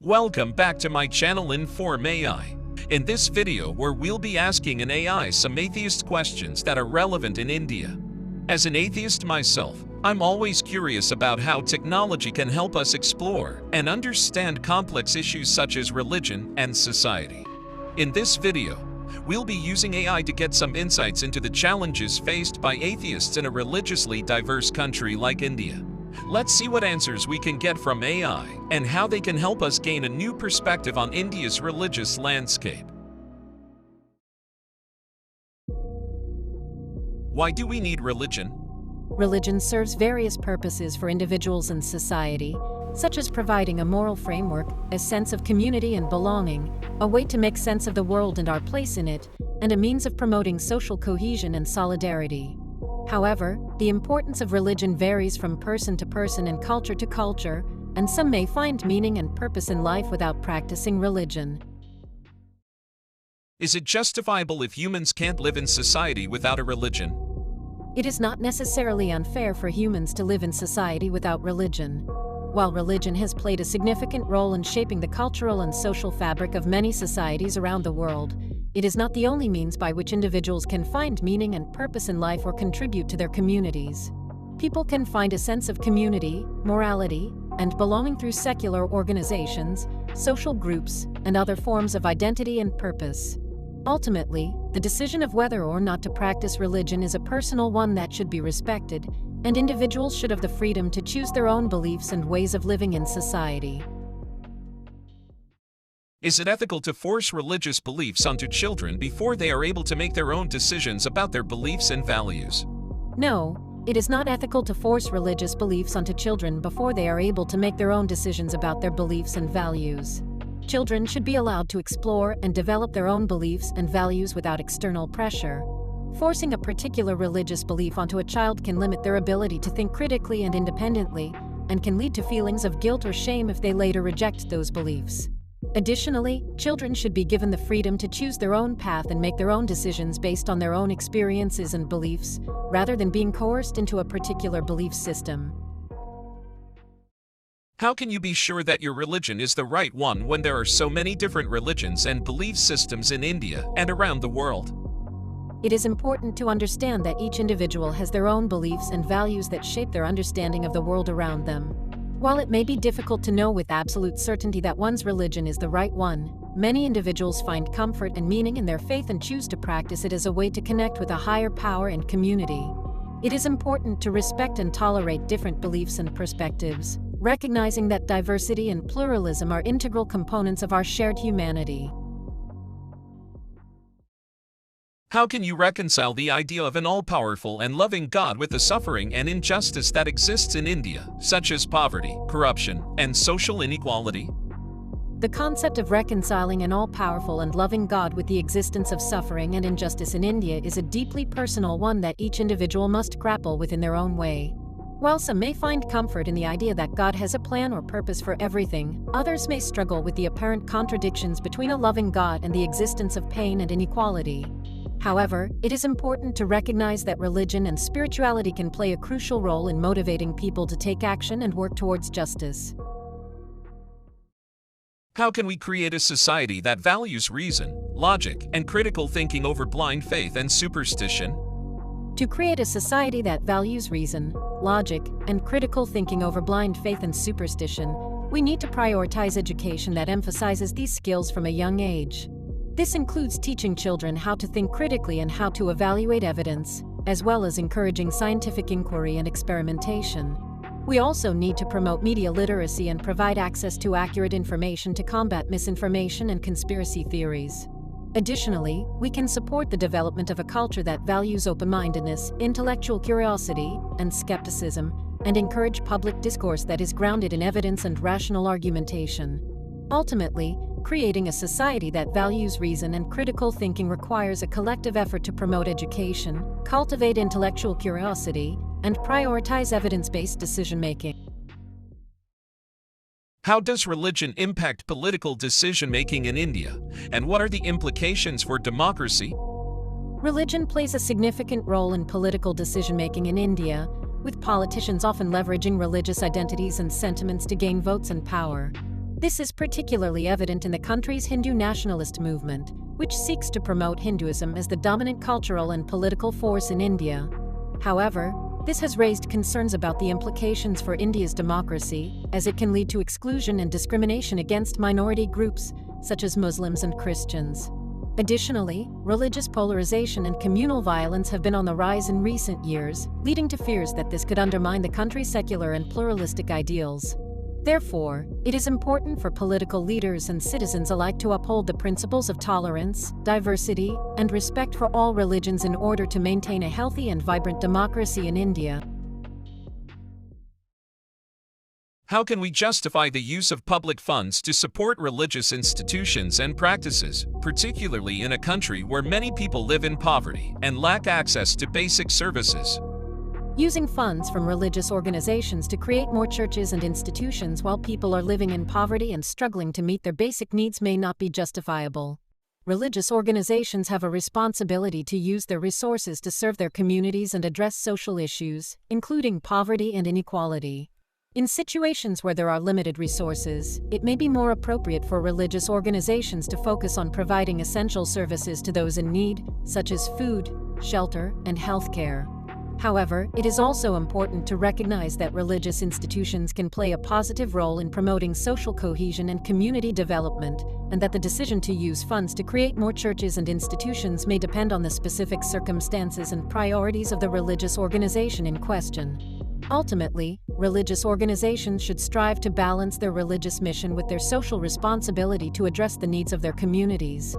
Welcome back to my channel Inform AI. In this video where we'll be asking an AI some atheist questions that are relevant in India. As an atheist myself, I'm always curious about how technology can help us explore and understand complex issues such as religion and society. In this video, we'll be using AI to get some insights into the challenges faced by atheists in a religiously diverse country like India. Let's see what answers we can get from AI and how they can help us gain a new perspective on India's religious landscape. Why do we need religion? Religion serves various purposes for individuals and society, such as providing a moral framework, a sense of community and belonging, a way to make sense of the world and our place in it, and a means of promoting social cohesion and solidarity. However, the importance of religion varies from person to person and culture to culture, and some may find meaning and purpose in life without practicing religion. Is it justifiable if humans can't live in society without a religion? It is not necessarily unfair for humans to live in society without religion. While religion has played a significant role in shaping the cultural and social fabric of many societies around the world, it is not the only means by which individuals can find meaning and purpose in life or contribute to their communities. People can find a sense of community, morality, and belonging through secular organizations, social groups, and other forms of identity and purpose. Ultimately, the decision of whether or not to practice religion is a personal one that should be respected, and individuals should have the freedom to choose their own beliefs and ways of living in society. Is it ethical to force religious beliefs onto children before they are able to make their own decisions about their beliefs and values? No, it is not ethical to force religious beliefs onto children before they are able to make their own decisions about their beliefs and values. Children should be allowed to explore and develop their own beliefs and values without external pressure. Forcing a particular religious belief onto a child can limit their ability to think critically and independently, and can lead to feelings of guilt or shame if they later reject those beliefs. Additionally, children should be given the freedom to choose their own path and make their own decisions based on their own experiences and beliefs, rather than being coerced into a particular belief system. How can you be sure that your religion is the right one when there are so many different religions and belief systems in India and around the world? It is important to understand that each individual has their own beliefs and values that shape their understanding of the world around them. While it may be difficult to know with absolute certainty that one's religion is the right one, many individuals find comfort and meaning in their faith and choose to practice it as a way to connect with a higher power and community. It is important to respect and tolerate different beliefs and perspectives, recognizing that diversity and pluralism are integral components of our shared humanity. How can you reconcile the idea of an all-powerful and loving God with the suffering and injustice that exists in India, such as poverty, corruption, and social inequality? The concept of reconciling an all-powerful and loving God with the existence of suffering and injustice in India is a deeply personal one that each individual must grapple with in their own way. While some may find comfort in the idea that God has a plan or purpose for everything, others may struggle with the apparent contradictions between a loving God and the existence of pain and inequality. However, it is important to recognize that religion and spirituality can play a crucial role in motivating people to take action and work towards justice. How can we create a society that values reason, logic, and critical thinking over blind faith and superstition? To create a society that values reason, logic, and critical thinking over blind faith and superstition, we need to prioritize education that emphasizes these skills from a young age. This includes teaching children how to think critically and how to evaluate evidence, as well as encouraging scientific inquiry and experimentation. We also need to promote media literacy and provide access to accurate information to combat misinformation and conspiracy theories. Additionally, we can support the development of a culture that values open-mindedness, intellectual curiosity, and skepticism, and encourage public discourse that is grounded in evidence and rational argumentation. Ultimately, creating a society that values reason and critical thinking requires a collective effort to promote education, cultivate intellectual curiosity, and prioritize evidence-based decision-making. How does religion impact political decision-making in India, and what are the implications for democracy? Religion plays a significant role in political decision-making in India, with politicians often leveraging religious identities and sentiments to gain votes and power. This is particularly evident in the country's Hindu nationalist movement, which seeks to promote Hinduism as the dominant cultural and political force in India. However, this has raised concerns about the implications for India's democracy, as it can lead to exclusion and discrimination against minority groups, such as Muslims and Christians. Additionally, religious polarization and communal violence have been on the rise in recent years, leading to fears that this could undermine the country's secular and pluralistic ideals. Therefore, it is important for political leaders and citizens alike to uphold the principles of tolerance, diversity, and respect for all religions in order to maintain a healthy and vibrant democracy in India. How can we justify the use of public funds to support religious institutions and practices, particularly in a country where many people live in poverty and lack access to basic services? Using funds from religious organizations to create more churches and institutions while people are living in poverty and struggling to meet their basic needs may not be justifiable. Religious organizations have a responsibility to use their resources to serve their communities and address social issues, including poverty and inequality. In situations where there are limited resources, it may be more appropriate for religious organizations to focus on providing essential services to those in need, such as food, shelter, and healthcare. However, it is also important to recognize that religious institutions can play a positive role in promoting social cohesion and community development, and that the decision to use funds to create more churches and institutions may depend on the specific circumstances and priorities of the religious organization in question. Ultimately, religious organizations should strive to balance their religious mission with their social responsibility to address the needs of their communities.